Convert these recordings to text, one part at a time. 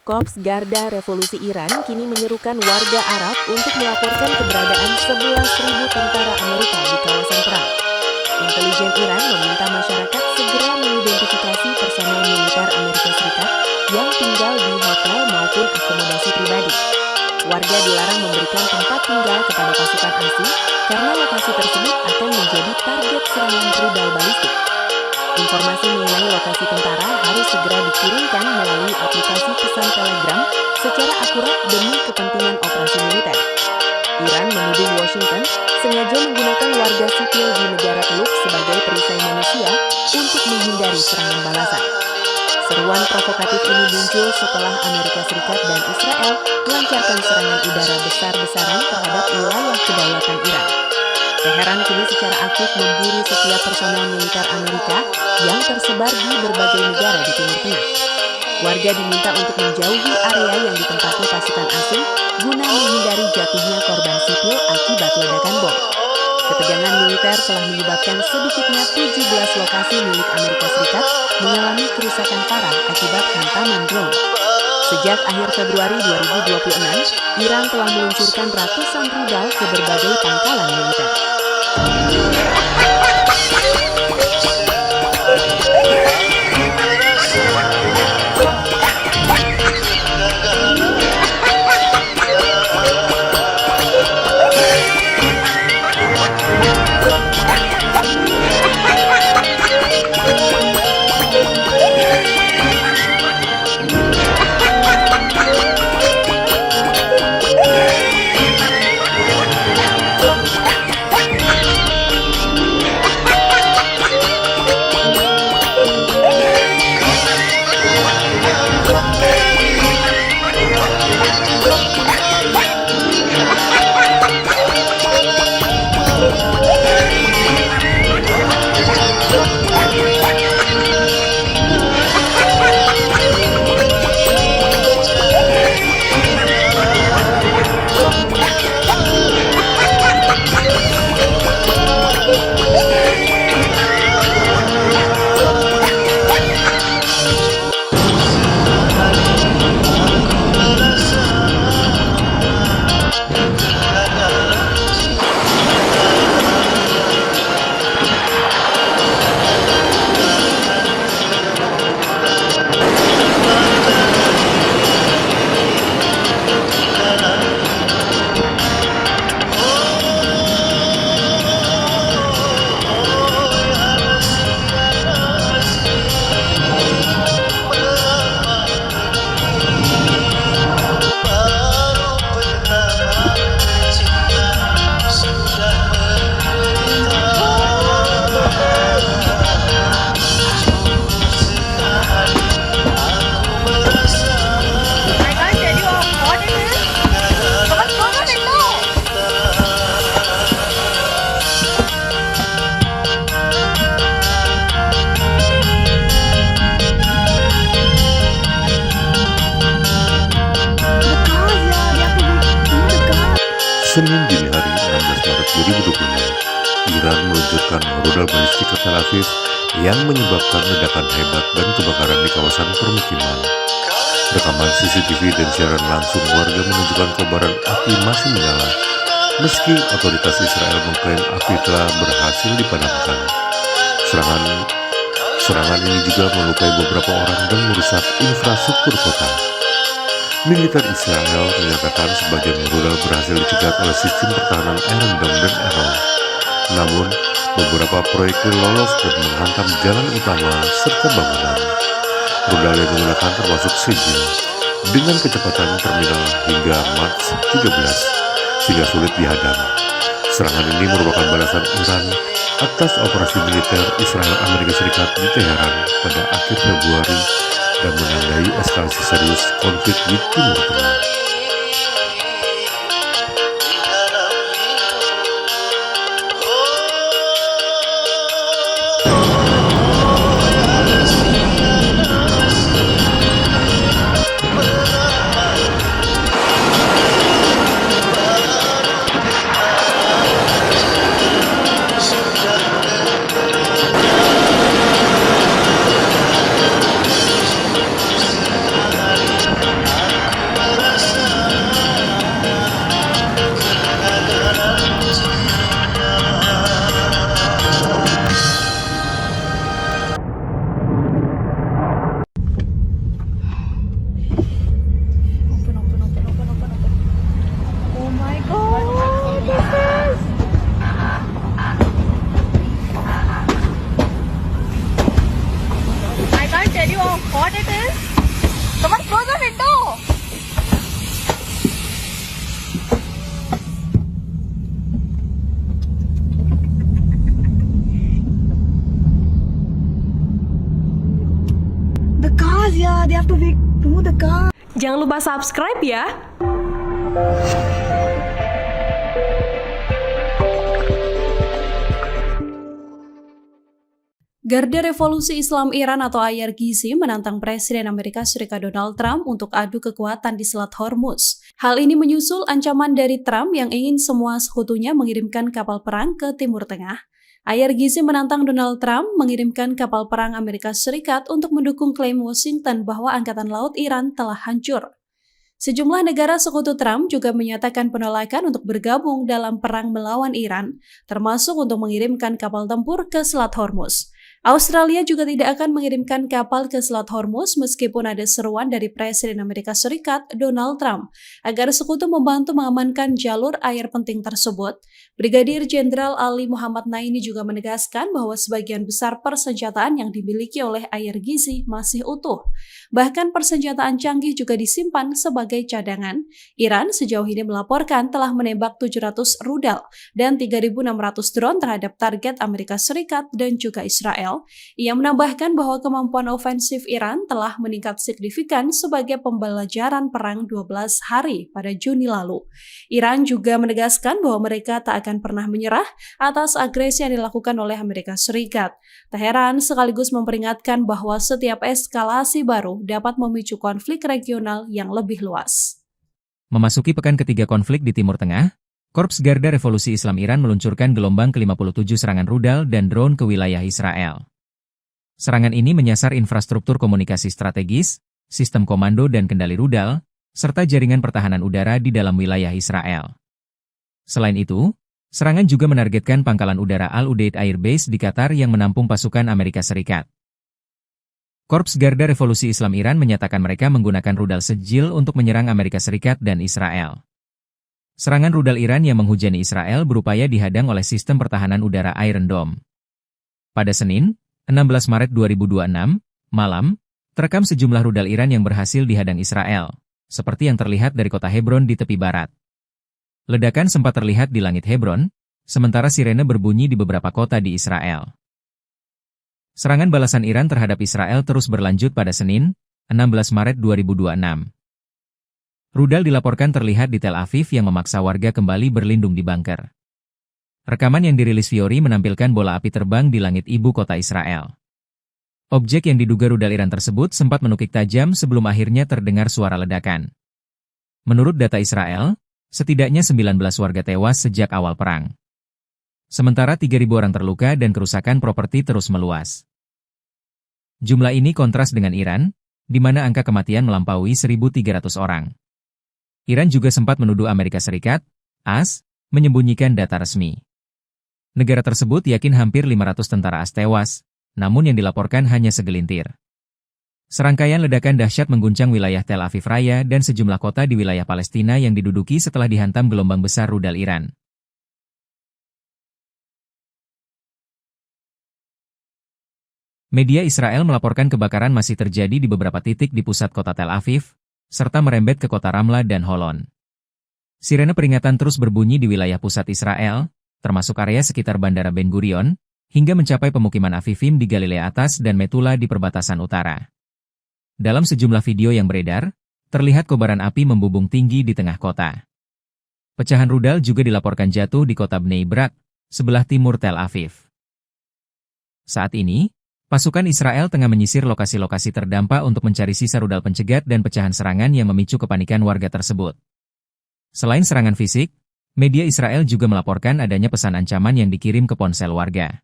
Korps Garda Revolusi Iran kini menyerukan warga Arab untuk melaporkan keberadaan 11.000 tentara Amerika di kawasan perang. Intelijen Iran meminta masyarakat segera mengidentifikasi personel militer Amerika Serikat yang tinggal di hotel maupun akomodasi pribadi. Warga dilarang memberikan tempat tinggal kepada pasukan asing karena lokasi tersebut akan menjadi target serangan rudal balistik. Informasi mengenai lokasi tentara harus segera dikirimkan melalui aplikasi pesan Telegram secara akurat demi kepentingan operasi militer. Iran menuduh Washington sengaja menggunakan warga sipil di negara Teluk sebagai perisai manusia untuk menghindari serangan balasan. Seruan provokatif ini muncul setelah Amerika Serikat dan Israel melancarkan serangan udara besar-besaran terhadap wilayah kedaulatan Iran. Teheran kini secara aktif memburu setiap personel militer Amerika yang tersebar di berbagai negara di Timur Tengah. Warga diminta untuk menjauhi area yang ditempati pasukan asing guna menghindari jatuhnya korban sipil akibat ledakan bom. Ketegangan militer telah menyebabkan sedikitnya 17 lokasi milik Amerika Serikat mengalami kerusakan parah akibat hantaman drone. Sejak akhir Februari 2026, Iran telah meluncurkan ratusan rudal ke berbagai pangkalan militer. Senin dini hari 16 Maret 2026, Iran meluncurkan rudal balistik ke Tel Aviv yang menyebabkan ledakan hebat dan kebakaran di kawasan permukiman. Rekaman CCTV dan siaran langsung warga menunjukkan kobaran api masih menyala, meski otoritas Israel mengklaim api telah berhasil dipadamkan. Serangan ini juga melukai beberapa orang dan merusak infrastruktur kota. Militer Israel menyatakan sebagian rudal berhasil dicegat oleh sistem pertahanan Iron Dome dan Arrow. Namun, beberapa proyektil lolos dan menghantam jalan utama serta bangunan. Rudal yang digunakan termasuk Sejil, dengan kecepatan terminal hingga Mach 13, sehingga sulit dihadang. Serangan ini merupakan balasan Iran atas operasi militer Israel Amerika Serikat di Teheran pada akhir Februari dan menandai eskalasi serius konflik di Timur Tengah. Jangan lupa subscribe ya! Garda Revolusi Islam Iran atau IRGC menantang Presiden Amerika Serikat Donald Trump untuk adu kekuatan di Selat Hormuz. Hal ini menyusul ancaman dari Trump yang ingin semua sekutunya mengirimkan kapal perang ke Timur Tengah. IRGC menantang Donald Trump mengirimkan kapal perang Amerika Serikat untuk mendukung klaim Washington bahwa Angkatan Laut Iran telah hancur. Sejumlah negara sekutu Trump juga menyatakan penolakan untuk bergabung dalam perang melawan Iran, termasuk untuk mengirimkan kapal tempur ke Selat Hormuz. Australia juga tidak akan mengirimkan kapal ke Selat Hormuz meskipun ada seruan dari Presiden Amerika Serikat Donald Trump agar sekutu membantu mengamankan jalur air penting tersebut. Brigadir Jenderal Ali Muhammad Naini juga menegaskan bahwa sebagian besar persenjataan yang dimiliki oleh IRGC masih utuh. Bahkan persenjataan canggih juga disimpan sebagai cadangan. Iran sejauh ini melaporkan telah menembak 700 rudal dan 3.600 drone terhadap target Amerika Serikat dan juga Israel. Ia menambahkan bahwa kemampuan ofensif Iran telah meningkat signifikan sebagai pembelajaran perang 12 hari pada Juni lalu. Iran juga menegaskan bahwa mereka tak akan pernah menyerah atas agresi yang dilakukan oleh Amerika Serikat. Teheran sekaligus memperingatkan bahwa setiap eskalasi baru dapat memicu konflik regional yang lebih luas. Memasuki pekan ketiga konflik di Timur Tengah, Korps Garda Revolusi Islam Iran meluncurkan gelombang ke-57 serangan rudal dan drone ke wilayah Israel. Serangan ini menyasar infrastruktur komunikasi strategis, sistem komando dan kendali rudal, serta jaringan pertahanan udara di dalam wilayah Israel. Selain itu, serangan juga menargetkan pangkalan udara Al-Udeid Air Base di Qatar yang menampung pasukan Amerika Serikat. Korps Garda Revolusi Islam Iran menyatakan mereka menggunakan rudal Sejil untuk menyerang Amerika Serikat dan Israel. Serangan rudal Iran yang menghujani Israel berupaya dihadang oleh sistem pertahanan udara Iron Dome. Pada Senin, 16 Maret 2026, malam, terekam sejumlah rudal Iran yang berhasil dihadang Israel, seperti yang terlihat dari kota Hebron di tepi barat. Ledakan sempat terlihat di langit Hebron, sementara sirene berbunyi di beberapa kota di Israel. Serangan balasan Iran terhadap Israel terus berlanjut pada Senin, 16 Maret 2026. Rudal dilaporkan terlihat di Tel Aviv yang memaksa warga kembali berlindung di bunker. Rekaman yang dirilis Fiori menampilkan bola api terbang di langit ibu kota Israel. Objek yang diduga rudal Iran tersebut sempat menukik tajam sebelum akhirnya terdengar suara ledakan. Menurut data Israel, setidaknya 19 warga tewas sejak awal perang. Sementara 3.000 orang terluka dan kerusakan properti terus meluas. Jumlah ini kontras dengan Iran, di mana angka kematian melampaui 1.300 orang. Iran juga sempat menuduh Amerika Serikat, AS, menyembunyikan data resmi. Negara tersebut yakin hampir 500 tentara AS tewas, namun yang dilaporkan hanya segelintir. Serangkaian ledakan dahsyat mengguncang wilayah Tel Aviv Raya dan sejumlah kota di wilayah Palestina yang diduduki setelah dihantam gelombang besar rudal Iran. Media Israel melaporkan kebakaran masih terjadi di beberapa titik di pusat kota Tel Aviv, serta merembet ke kota Ramlah dan Holon. Sirene peringatan terus berbunyi di wilayah pusat Israel, termasuk area sekitar Bandara Ben Gurion, hingga mencapai pemukiman Afifim di Galilea Atas dan Metula di perbatasan utara. Dalam sejumlah video yang beredar, terlihat kobaran api membubung tinggi di tengah kota. Pecahan rudal juga dilaporkan jatuh di kota Bnei Brak, sebelah timur Tel Aviv. Saat ini, pasukan Israel tengah menyisir lokasi-lokasi terdampak untuk mencari sisa rudal pencegat dan pecahan serangan yang memicu kepanikan warga tersebut. Selain serangan fisik, media Israel juga melaporkan adanya pesan ancaman yang dikirim ke ponsel warga.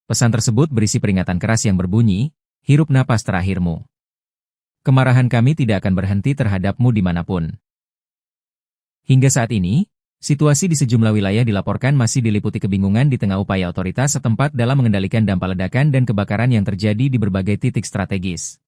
Pesan tersebut berisi peringatan keras yang berbunyi, "Hirup napas terakhirmu. Kemarahan kami tidak akan berhenti terhadapmu dimanapun." Hingga saat ini, situasi di sejumlah wilayah dilaporkan masih diliputi kebingungan di tengah upaya otoritas setempat dalam mengendalikan dampak ledakan dan kebakaran yang terjadi di berbagai titik strategis.